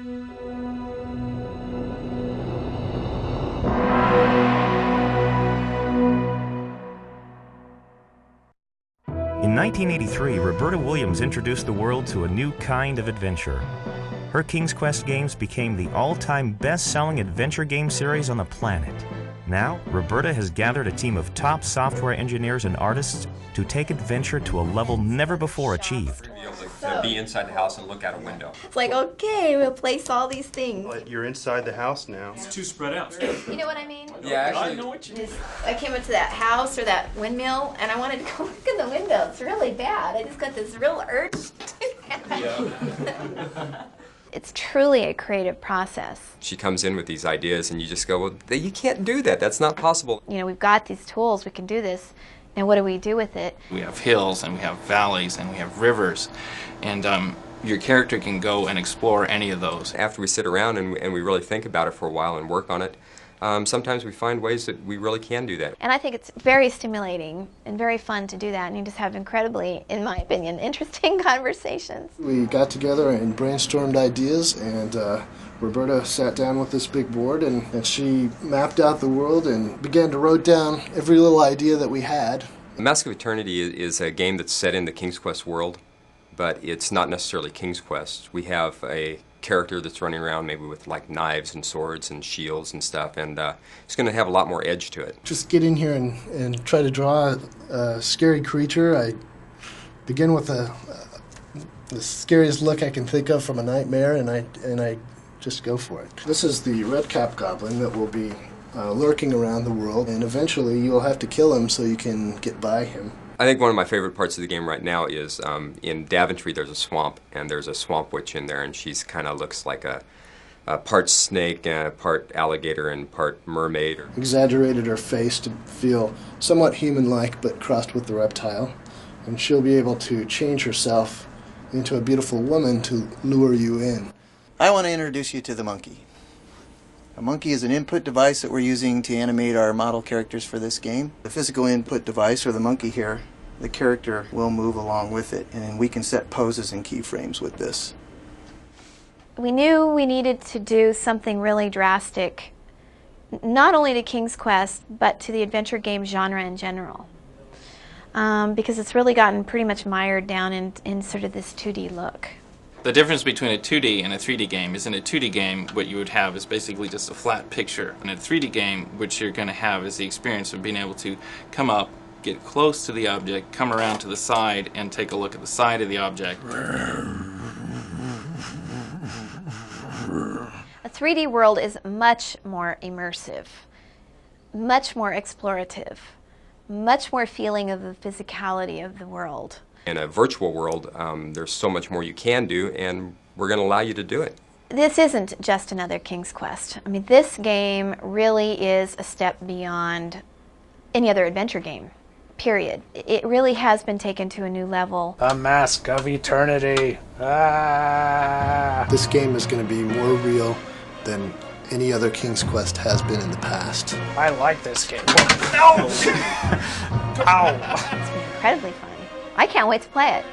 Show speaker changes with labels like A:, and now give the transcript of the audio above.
A: In 1983, Roberta Williams introduced the world to a new kind of adventure. Her King's Quest games became the all-time best-selling adventure game series on the planet. Now, Roberta has gathered a team of top software engineers and artists to take adventure to a level never before achieved.
B: To be able to be inside the house and look out a window.
C: It's like, okay, we'll place all these things.
D: But you're inside the house now.
E: It's too spread out.
C: You know what I mean?
B: Yeah, actually.
E: I know what you mean.
C: I came into that house or that windmill, and I wanted to go look in the window. It's really bad. I just got this real urge to do that. It's truly a creative process.
B: She comes in with these ideas and you just go, well, you can't do that. That's not possible.
C: You know, we've got these tools. We can do this. Now, what do we do with it?
F: We have hills, and we have valleys, and we have rivers, and your character can go and explore any of those.
B: After we sit around and we really think about it for a while and work on it, sometimes we find ways that we really can do that.
C: And I think it's very stimulating and very fun to do that, and you just have incredibly, in my opinion, interesting conversations.
G: We got together and brainstormed ideas, and Roberta sat down with this big board and she mapped out the world and began to write down every little idea that we had.
B: Mask of Eternity is a game that's set in the King's Quest world, but it's not necessarily King's Quest. We have a character that's running around maybe with like knives and swords and shields and stuff, and it's going to have a lot more edge to it.
G: Just get in here and try to draw a scary creature. I begin with the scariest look I can think of from a nightmare, and I just go for it. This is the red-cap goblin that will be lurking around the world, and eventually you'll have to kill him so you can get by him.
B: I think one of my favorite parts of the game right now is in Daventry there's a swamp, and there's a swamp witch in there, and she's kind of looks like a part snake, part alligator, and part mermaid.
G: Exaggerated her face to feel somewhat human-like, but crossed with the reptile, and she'll be able to change herself into a beautiful woman to lure you in.
H: I want to introduce you to the monkey. A monkey is an input device that we're using to animate our model characters for this game. The physical input device, or the monkey here, the character will move along with it, and we can set poses and keyframes with this.
C: We knew we needed to do something really drastic, not only to King's Quest, but to the adventure game genre in general. Because it's really gotten pretty much mired down in sort of this 2D look.
F: The difference between a 2D and a 3D game is in a 2D game, what you would have is basically just a flat picture. In a 3D game, what you're going to have is the experience of being able to come up, get close to the object, come around to the side, and take a look at the side of the object.
C: A 3D world is much more immersive, much more explorative, much more feeling of the physicality of the world.
B: In a virtual world, there's so much more you can do, and we're going to allow you to do it.
C: This isn't just another King's Quest. I mean, this game really is a step beyond any other adventure game, period. It really has been taken to a new level.
I: The Mask of Eternity. Ah!
G: This game is going to be more real than any other King's Quest has been in the past.
I: I like this game. No! Ow!
C: It's been incredibly fun. I can't wait to play it.